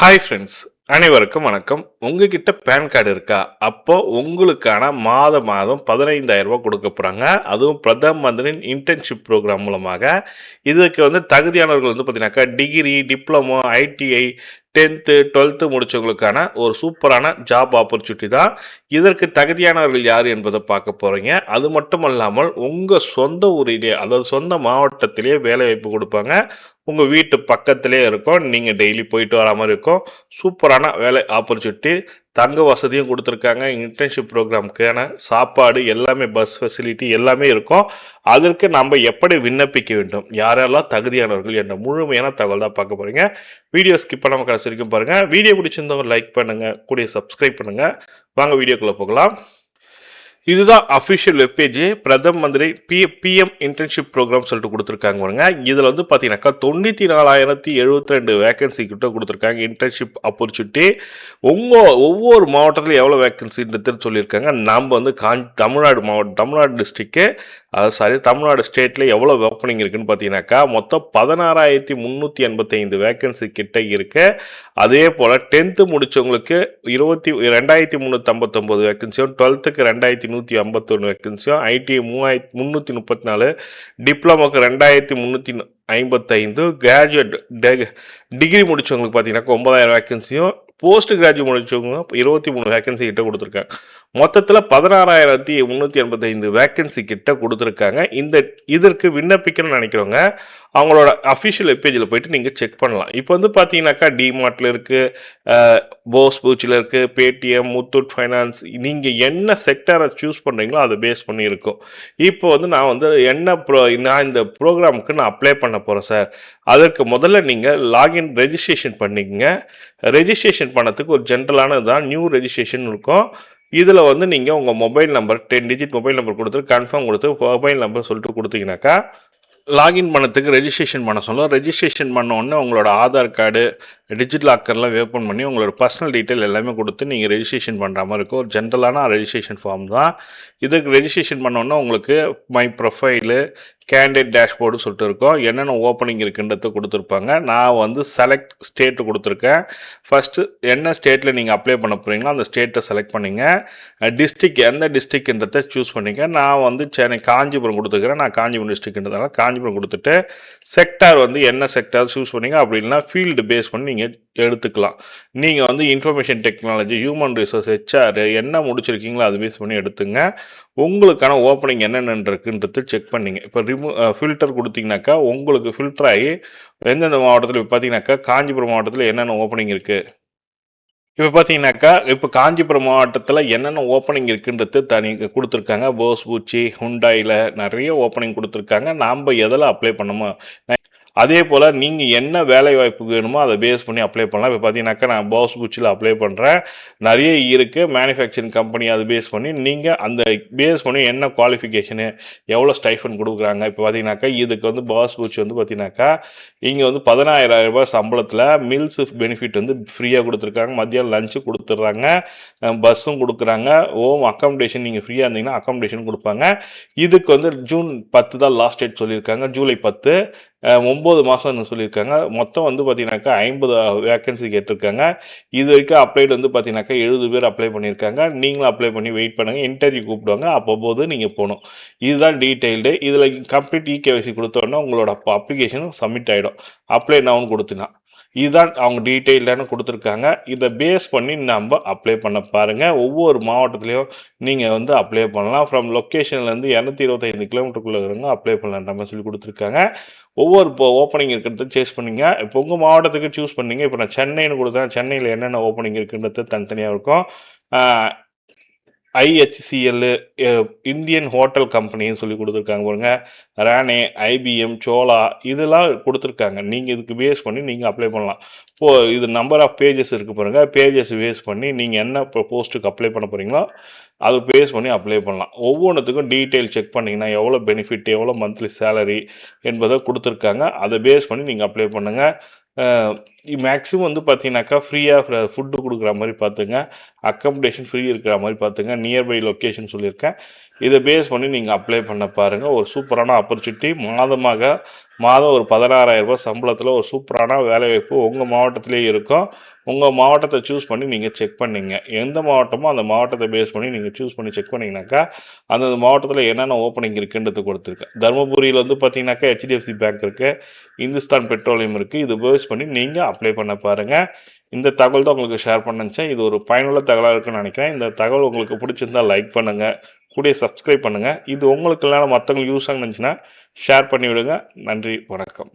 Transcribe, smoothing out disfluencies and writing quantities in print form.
Hi friends, அனைவருக்கும் வணக்கம். உங்ககிட்ட பேன் கார்டு இருக்கா? அப்போ உங்களுக்கான மாதம் 15,000 ரூபாய் கொடுக்க போகிறாங்க. அதுவும் பிரதம மந்திரியின் இன்டர்ன்ஷிப் ப்ரோக்ராம் மூலமாக. இதுக்கு தகுதியானவர்கள் பார்த்தீங்கன்னாக்கா degree, diploma, ITI, 10th 12th முடிச்சவங்களுக்கான ஒரு சூப்பரான ஜாப் ஆப்பர்ச்சுனிட்டி தான். இதற்கு தகுதியானவர்கள் யார் என்பதை பார்க்க போகிறீங்க. அது மட்டும் அல்லாமல் உங்கள் சொந்த ஊரிலே, அதாவது சொந்த மாவட்டத்திலேயே வேலைவாய்ப்பு கொடுப்பாங்க. உங்கள் வீட்டு பக்கத்திலே இருக்கும். நீங்கள் டெய்லி போயிட்டு வர மாதிரி இருக்கும். சூப்பரான வேலை ஆப்பர்ச்சுனிட்டி. தங்க வசதியும் கொடுத்துருக்காங்க. இன்டர்ன்ஷிப் ப்ரோக்ராமுக்கான சாப்பாடு எல்லாமே, பஸ் ஃபெசிலிட்டி எல்லாமே இருக்கும். அதற்கு நம்ம எப்படி விண்ணப்பிக்க வேண்டும், யாரெல்லாம் தகுதியானவர்கள் என்ற முழுமையான தகவல் தான் பார்க்க போகிறீங்க. வீடியோ ஸ்கிப் பண்ணாமல் கடைசி வரைக்கும் பாருங்கள். வீடியோ பிடிச்சிருந்தவங்க லைக் பண்ணுங்கள், கூடிய சப்ஸ்கிரைப் பண்ணுங்கள். வாங்க வீடியோக்குள்ளே போகலாம். இதுதான் அஃபிஷியல் வெப்பேஜ். பிரதம மந்திரி பிஎம் இன்டர்ன்ஷிப் ப்ரோக்ராம் சொல்லிட்டு கொடுத்துருக்காங்க பாருங்க. இதில் பார்த்தீங்கன்னாக்கா 94,072 வேகன்சி கிட்ட கொடுத்துருக்காங்க. இன்டர்ன்ஷிப் ஆப்பர்ச்சுனிட்டி ஒவ்வொரு மாவட்டத்திலும் எவ்வளோ வேகன்சின்றது சொல்லியிருக்காங்க. நம்ம தமிழ்நாடு மாவட்டம், தமிழ்நாடு டிஸ்ட்ரிக்ட்டு, தமிழ்நாடு ஸ்டேட்டில் எவ்வளோ ஓப்பனிங் இருக்குன்னு பார்த்தீங்கன்னாக்கா மொத்தம் 16,385 வேகன்சி கிட்ட இருக்கு. அதே போல் 10th முடித்தவங்களுக்கு 2,359 வேகன்சியும், 12th 2,151 வேகன்சியும், ஐடி 3,334, டிப்ளமோக்கு 2,355, கிராஜுவேட் டிகிரி முடித்தவங்களுக்கு பார்த்தீங்கன்னாக்கா 9,000 வேகன்சியும், போஸ்ட் கிராஜுவேட் முடிச்சவங்க 23 வேகன்சி கிட்ட கொடுத்துருக்காங்க. மொத்தத்தில் 16,385 வேகன்சி கிட்ட கொடுத்துருக்காங்க. இதற்கு விண்ணப்பிக்கணும்னு நினைக்கிறவங்க அவங்களோட அஃபிஷியல் வெப்பேஜில் போயிட்டு நீங்கள் செக் பண்ணலாம். இப்போ பார்த்தீங்கன்னாக்கா டிமார்ட்டில் இருக்குது, போஸ் பூச்சில் இருக்குது, பேடிஎம், முத்தூட் ஃபைனான்ஸ், நீங்கள் என்ன செக்டரை சூஸ் பண்ணுறீங்களோ அதை பேஸ் பண்ணி இருக்கும். இப்போ நான் இந்த ப்ரோக்ராமுக்கு நான் அப்ளை பண்ண போகிறேன் சார். அதற்கு முதல்ல நீங்கள் லாகின் ரெஜிஸ்ட்ரேஷன் பண்ணிக்கங்க. ரெஜிஸ்ட்ரேஷன் பண்ணதுக்கு ஒரு ஜென்ரலானது தான் நியூ ரெஜிஸ்ட்ரேஷன் இருக்கும். இதில் நீங்கள் உங்கள் mobile number 10 digit mobile number கொடுத்து கன்ஃபார்ம் கொடுத்து மொபைல் நம்பர் சொல்லிட்டு கொடுத்தீங்கன்னாக்கா லாகின் பண்ணதுக்கு ரெஜிஸ்ட்ரேஷன் பண்ண சொல்லும். ரெஜிஸ்ட்ரேஷன் பண்ண உடனே உங்களோட ஆதார் கார்டு, டிஜிட்டல் லாக்கர்லாம் ஓப்பன் பண்ணி உங்களோட பர்சனல் டீட்டெயில் எல்லாமே கொடுத்து நீங்கள் ரெஜிஸ்ட்ரேஷன் பண்ணுற மாதிரி இருக்கும். ஒரு ஜென்ரலான ரெஜிஸ்ட்ரேஷன் ஃபார்ம் தான். இதுக்கு ரெஜிஸ்ட்ரேஷன் பண்ணோன்னா உங்களுக்கு மை ப்ரொஃபைலு, கேண்டிடேட் டேஷ்போர்டு சொல்லிட்டு இருக்கும். என்னென்ன ஓப்பனிங் இருக்குன்றது கொடுத்துருப்பாங்க. நான் செலக்ட் ஸ்டேட்டு கொடுத்துருக்கேன். ஃபஸ்ட்டு என்ன ஸ்டேட்டில் நீங்கள் அப்ளை பண்ண போகிறீங்களோ அந்த ஸ்டேட்டை செலக்ட் பண்ணிங்க. டிஸ்ட்ரிக் எந்த டிஸ்ட்ரிக்ன்றதை சூஸ் பண்ணிங்க. நான் சென்னை காஞ்சிபுரம் கொடுத்துருக்கிறேன். நான் காஞ்சிபுரம் டிஸ்ட்ரிக்ன்றதுனால காஞ்சிபுரம் கொடுத்துட்டு செக்டார் என்ன செக்டார் சூஸ் பண்ணிங்க. அப்படி இல்லைனா ஃபீல்டு பேஸ் பண்ணி நீங்கள் எடுத்துக்கலாம். நீங்கள் information technology, human resource, HR என்ன முடிச்சிருக்கீங்களோ அது பேஸ் பண்ணி எடுத்துங்க. உங்களுக்கான ஓப்பனிங் என்னென்ன இருக்குன்றது செக் பண்ணிங்க. இப்போ ஃபில்டர் கொடுத்தீங்கன்னாக்கா உங்களுக்கு ஃபில்டர் ஆகி எந்தெந்த மாவட்டத்தில் பார்த்தீங்கன்னாக்கா காஞ்சிபுரம் மாவட்டத்தில் என்னென்ன ஓப்பனிங் இருக்குது. இப்போ பார்த்தீங்கன்னாக்கா இப்போ காஞ்சிபுரம் மாவட்டத்தில் என்னென்ன ஓப்பனிங் இருக்குன்றது தனி கொடுத்துருக்காங்க. போஸ் பூச்சி, ஹுண்டாயில் நிறைய ஓப்பனிங் கொடுத்துருக்காங்க. நாம் எதில் அப்ளை பண்ணணுமோ அதே போல் நீங்கள் என்ன வேலை வாய்ப்பு வேணுமோ அதை பேஸ் பண்ணி அப்ளை பண்ணலாம். இப்போ பார்த்தீங்கன்னாக்கா நான் போஸ் பூச்சியில் அப்ளை பண்ணுறேன். நிறைய இருக்குது மேனுஃபேக்சரிங் கம்பெனி. அது பேஸ் பண்ணி நீங்கள் அந்த பேஸ் பண்ணி என்ன குவாலிஃபிகேஷனு, எவ்வளோ ஸ்டைஃபன் கொடுக்குறாங்க. இப்போ பார்த்தீங்கன்னாக்கா இதுக்கு போஸ் பூச்சி பார்த்தீங்கன்னாக்கா இங்கே 14,000 ரூபாய் சம்பளத்தில் மீல்ஸ் பெனிஃபிட் ஃப்ரீயாக கொடுத்துருக்காங்க. மத்தியானம் லஞ்சு கொடுத்துட்றாங்க, பஸ்ஸும் கொடுக்குறாங்க. அக்காமடேஷன் நீங்கள் ஃப்ரீயாக இருந்தீங்கன்னா அக்காமடேஷன் கொடுப்பாங்க. இதுக்கு ஜூன் 10 தான் லாஸ்ட் டேட் சொல்லியிருக்காங்க. ஜூலை 10 9 மாதம்னு சொல்லியிருக்காங்க. மொத்தம் பார்த்தீங்கன்னாக்கா 50 வேக்கன்சி கேட்டிருக்காங்க. இது வரைக்கும் அப்ளைடு பார்த்தீங்கன்னாக்கா 70 பேர் அப்ளை பண்ணியிருக்காங்க. நீங்களும் அப்ளை பண்ணி வெயிட் பண்ணுங்கள். இன்டர்வியூ கூப்பிடுவாங்க. அப்போது நீங்கள் போகணும். இதுதான் டீட்டெயில்டு. இதில் கம்ப்ளீட் இகேவைசி கொடுத்தோன்னா உங்களோட அப்ளிகேஷனும் சப்மிட் ஆகிடும். அப்ளை நவுன்னு கொடுத்தீங்கன்னா இதுதான் அவங்க டீட்டெயில்டான கொடுத்துருக்காங்க. இதை பேஸ் பண்ணி நம்ம அப்ளை பண்ண பாருங்கள். ஒவ்வொரு மாவட்டத்துலேயும் நீங்கள் அப்ளை பண்ணலாம். ஃப்ரம் லொக்கேஷன்லேருந்து 225 கிலோமீட்டருக்குள்ளே இருக்கிறவங்க அப்ளை பண்ணலான்ற மாதிரி சொல்லி கொடுத்துருக்காங்க. ஒவ்வொரு ஓப்பனிங் இருக்கிறத சேஸ் பண்ணிங்க. இப்போ உங்கள் மாவட்டத்துக்கு சூஸ் பண்ணிங்க. இப்போ நான் சென்னைன்னு கொடுத்தேன். சென்னையில் என்னென்ன ஓப்பனிங் இருக்குன்றது தனித்தனியாக இருக்கும். IHCL, இந்தியன் ஹோட்டல் கம்பெனின்னு சொல்லி கொடுத்துருக்காங்க பாருங்க. ரானே, IBM, சோலா இதெல்லாம் கொடுத்துருக்காங்க. நீங்கள் இதுக்கு பேஸ் பண்ணி நீங்கள் அப்ளை பண்ணலாம். இப்போது இது நம்பர் ஆஃப் பேஜஸ் இருக்குது பாருங்கள். பேஜஸ் பேஸ் பண்ணி நீங்கள் என்ன போஸ்ட்டுக்கு அப்ளை பண்ண போகிறீங்களோ அது பேஸ் பண்ணி அப்ளை பண்ணலாம். ஒவ்வொன்றுத்துக்கும் டீட்டெயில் செக் பண்ணிங்கன்னா எவ்வளோ பெனிஃபிட், எவ்வளோ மந்த்லி சேலரி என்பதை கொடுத்துருக்காங்க. அதை பேஸ் பண்ணி நீங்கள் அப்ளை பண்ணுங்கள். மேக்ஸிமம் பார்த்தீங்கன்னாக்கா ஃப்ரீயாக ஃபுட்டு கொடுக்குற மாதிரி பார்த்துங்க. அக்கமடேஷன் ஃப்ரீ இருக்கிற மாதிரி பார்த்துங்க. நியர்பை லொக்கேஷன் சொல்லியிருக்கேன். இதை பேஸ் பண்ணி நீங்கள் அப்ளை பண்ண பாருங்கள். ஒரு சூப்பரான ஆப்பர்ச்சுனிட்டி. மாதம் ஒரு 16,000 ரூபாய் சம்பளத்தில் ஒரு சூப்பரான வேலைவாய்ப்பு உங்கள் மாவட்டத்திலே இருக்கும். உங்கள் மாவட்டத்தை சூஸ் பண்ணி நீங்கள் செக் பண்ணிங்க. எந்த மாவட்டமோ அந்த மாவட்டத்தை பேஸ் பண்ணி நீங்கள் சூஸ் பண்ணி செக் பண்ணிங்கனாக்கா அந்தந்த மாவட்டத்தில் என்னென்ன ஓப்பனிங் இருக்குன்றது கொடுத்துருக்கேன். தருமபுரியில் வந்து பார்த்தீங்கன்னாக்கா HDFC பேங்க் இருக்குது, இந்துஸ்தான் பெட்ரோலியம் இருக்குது. இது பேஸ் பண்ணி நீங்கள் அப்ளை பண்ண பாருங்கள். இந்த தகவல் தான் உங்களுக்கு ஷேர் பண்ணேன். இது ஒரு பயனுள்ள தகவலாக இருக்குன்னு நினைக்கிறேன். இந்த தகவல் உங்களுக்கு பிடிச்சிருந்தால் லைக் பண்ணுங்கள், கூடிய சப்ஸ்கிரைப் பண்ணுங்கள். இது உங்களுக்கு இல்லைனா மற்றவங்களுக்கு யூஸ் ஆகுனுச்சுன்னா ஷேர் பண்ணி விடுங்க. நன்றி, வணக்கம்.